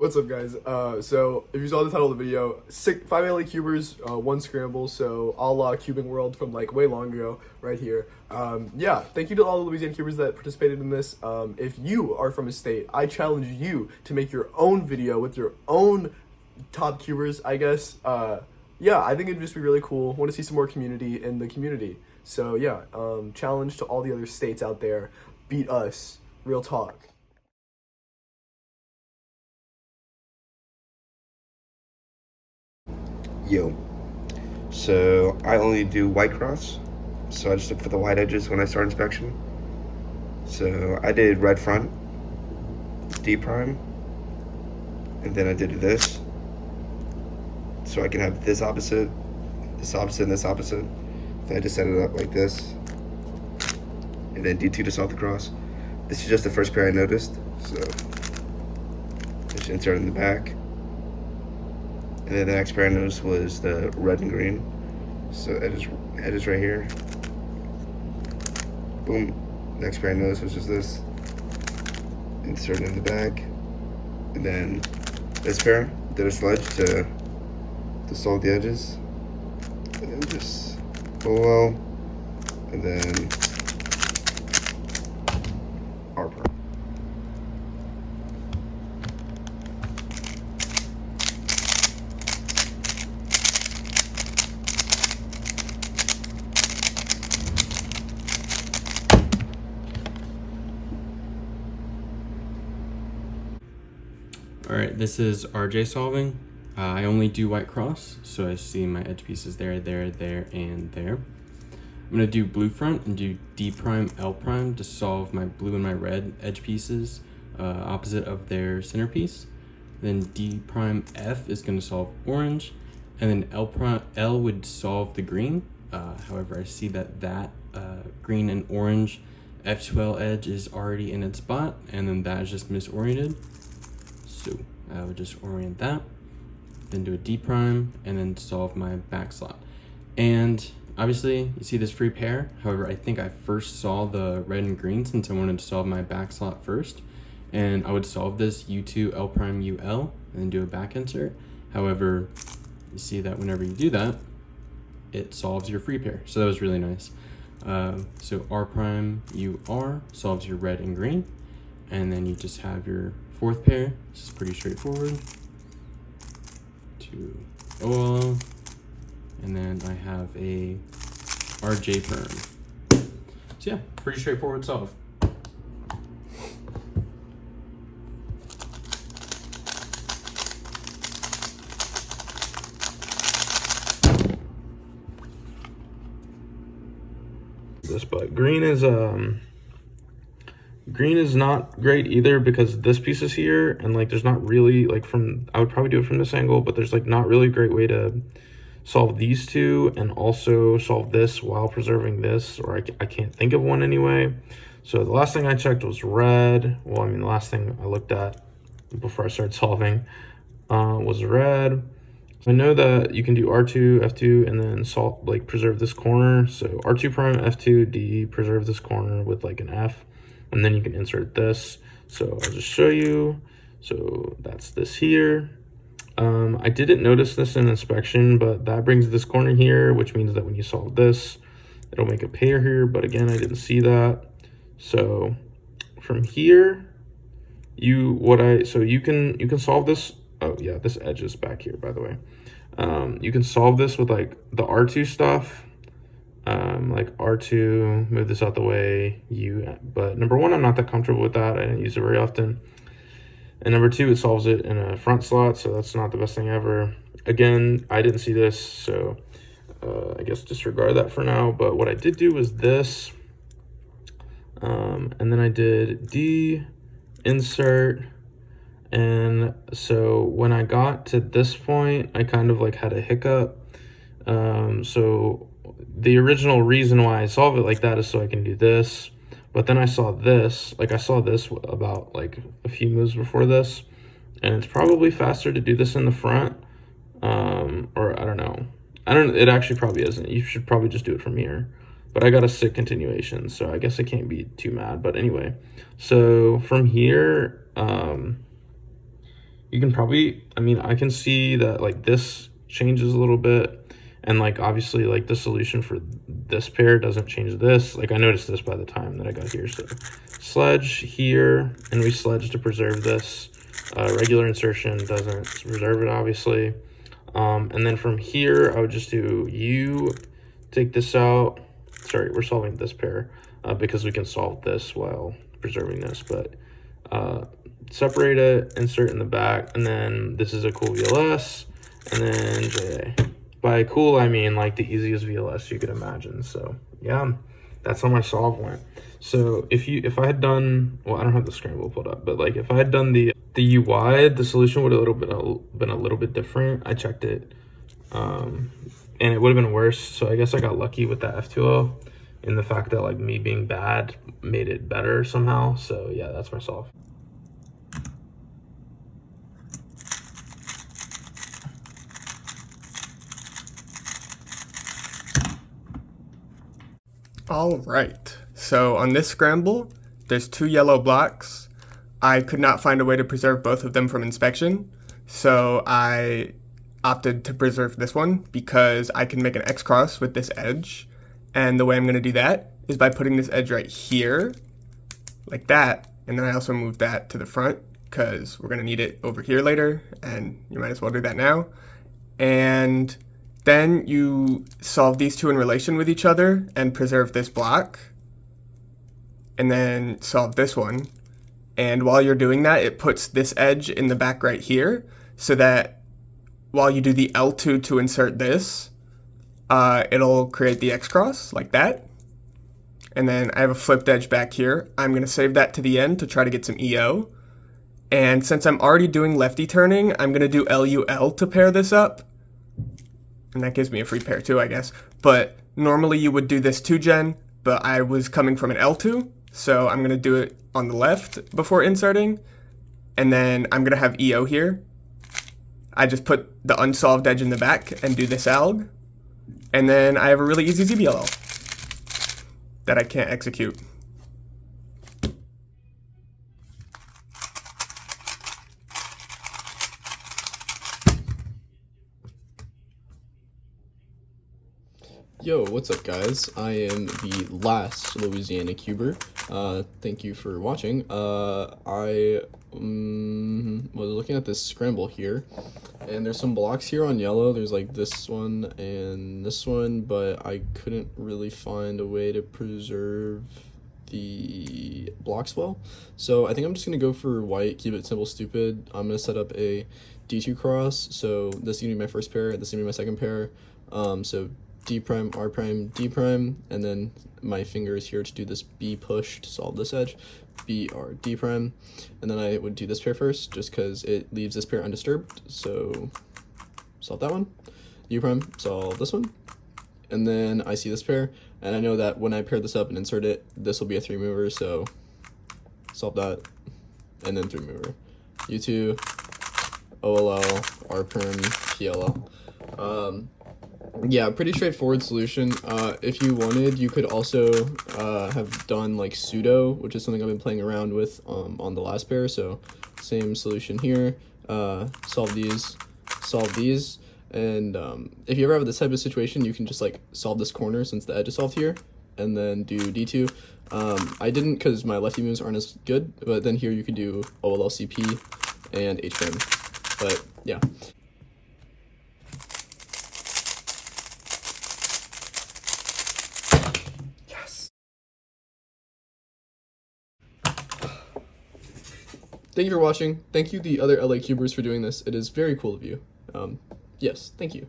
What's up, guys? So if you saw the title of the video, 5 LA cubers, 1 scramble, so a la cubing world from like way long ago, right here. Yeah, thank you to all the Louisiana cubers that participated in this. If you are from a state, I challenge you to make your own video with your own top cubers, I guess. Yeah, I think it'd just be really cool. Want to see some more community in the community. So yeah, challenge to all the other states out there, beat us. Real talk. Yo, so I only do white cross, so I just look for the white edges when I start inspection. So I did red front, D prime, and then I did this, so I can have this opposite, and this opposite. Then I just set it up like this, and then D2 to solve the cross. This is just the first pair I noticed, so just insert in the back. And then the next pair I noticed was the red and green. So edges right here. Boom. Next pair I noticed was just this. Insert it in the back. And then this pair did a sledge to solve the edges. And then just below. And then arbor. All right, this is RJ solving. I only do white cross, so I see my edge pieces there, there, there, and there. I'm gonna do blue front and do D prime, L prime to solve my blue and my red edge pieces opposite of their centerpiece. Then D prime F is gonna solve orange, and then L would solve the green. However, I see that green and orange F2L edge is already in its spot, and then that is just misoriented. So I would just orient that, then do a D prime, and then solve my back slot. And obviously you see this free pair. However, I think I first saw the red and green since I wanted to solve my back slot first. And I would solve this U2 L prime UL and then do a back insert. However, you see that whenever you do that, it solves your free pair. So that was really nice. So R prime UR solves your red and green. And then you just have your fourth pair. This is pretty straightforward. To OL, and then I have a RJ perm. So yeah, pretty straightforward solve. But green is not great either because this piece is here and like there's not really like I would probably do it from this angle, but there's like not really a great way to solve these two and also solve this while preserving this, or I can't think of one anyway. So the last thing I checked was red. Well, I mean, the last thing I looked at before I started solving was red. So I know that you can do R2, F2, and then preserve this corner. So R2 prime, F2, D, preserve this corner with like an F. And then you can insert this. So I'll just show you. So that's this here. I didn't notice this in inspection, but that brings this corner here, which means that when you solve this, it'll make a pair here. But again, I didn't see that. So from here, you can solve this. Oh yeah, this edge is back here, by the way. You can solve this with like the R2 stuff. Like R2, move this out the way, but number one, I'm not that comfortable with that. I didn't use it very often. And number two, it solves it in a front slot, so that's not the best thing ever. Again, I didn't see this, so I guess disregard that for now. But what I did do was this, and then I did D, insert, and so when I got to this point, I kind of like had a hiccup. So the original reason why I solve it like that is so I can do this, but then I saw this, about like a few moves before this, and it's probably faster to do this in the front, or I don't know. It actually probably isn't. You should probably just do it from here, but I got a sick continuation, so I guess I can't be too mad. But anyway, so from here, you can probably, I mean, I can see that like this changes a little bit. And like, obviously like the solution for this pair doesn't change this. Like I noticed this by the time that I got here. So sledge here, and we sledge to preserve this. Regular insertion doesn't preserve it, obviously. And then from here, I would just do U, take this out. Sorry, we're solving this pair because we can solve this while preserving this, but separate it, insert in the back, and then this is a cool VLS, and then J. By cool, I mean like the easiest VLS you could imagine. So yeah, that's how my solve went. So if I had done, well, I don't have the Scramble pulled up, but like if I had done the UI, the solution would have been a little bit different. I checked it, and it would have been worse. So I guess I got lucky with that F2O in the fact that like me being bad made it better somehow. So yeah, that's my solve. All right, so on this Scramble, there's 2 yellow blocks. I could not find a way to preserve both of them from inspection, so I opted to preserve this one because I can make an X cross with this edge. And the way I'm going to do that is by putting this edge right here, like that, and then I also move that to the front because we're going to need it over here later, and you might as well do that now. And then you solve these two in relation with each other and preserve this block, and then solve this one. And while you're doing that, it puts this edge in the back right here, so that while you do the L2 to insert this, it'll create the X cross like that. And then I have a flipped edge back here. I'm going to save that to the end to try to get some EO. And since I'm already doing lefty turning, I'm going to do LUL to pair this up. And that gives me a free pair too, I guess. But normally you would do this 2-gen, but I was coming from an L2, so I'm going to do it on the left before inserting. And then I'm going to have EO here. I just put the unsolved edge in the back and do this alg. And then I have a really easy ZBLL that I can't execute. Yo, what's up guys? I am the last Louisiana cuber. Thank you for watching. I was looking at this Scramble here, and there's some blocks here on yellow. There's like this one and this one, but I couldn't really find a way to preserve the blocks well. So I think I'm just gonna go for white, keep it simple, stupid. I'm gonna set up a D2 cross. So this is gonna be my first pair, this is gonna be my second pair. So D prime, R prime, D prime, and then my finger is here to do this B push to solve this edge, B, R, D prime, and then I would do this pair first just because it leaves this pair undisturbed, so solve that one, U prime, solve this one, and then I see this pair, and I know that when I pair this up and insert it, this will be a 3-mover, so solve that, and then 3-mover, U2, OLL, R prime, PLL. Yeah, pretty straightforward solution. If you wanted, you could also have done like pseudo, which is something I've been playing around with on the last pair. So same solution here, solve these, and if you ever have this type of situation, you can just like solve this corner since the edge is solved here, and then do D2. I didn't because my lefty moves aren't as good, but then here you could do OLLCP and H prime. But yeah. Thank you for watching. Thank you the other LA Cubers for doing this. It is very cool of you. Yes, thank you.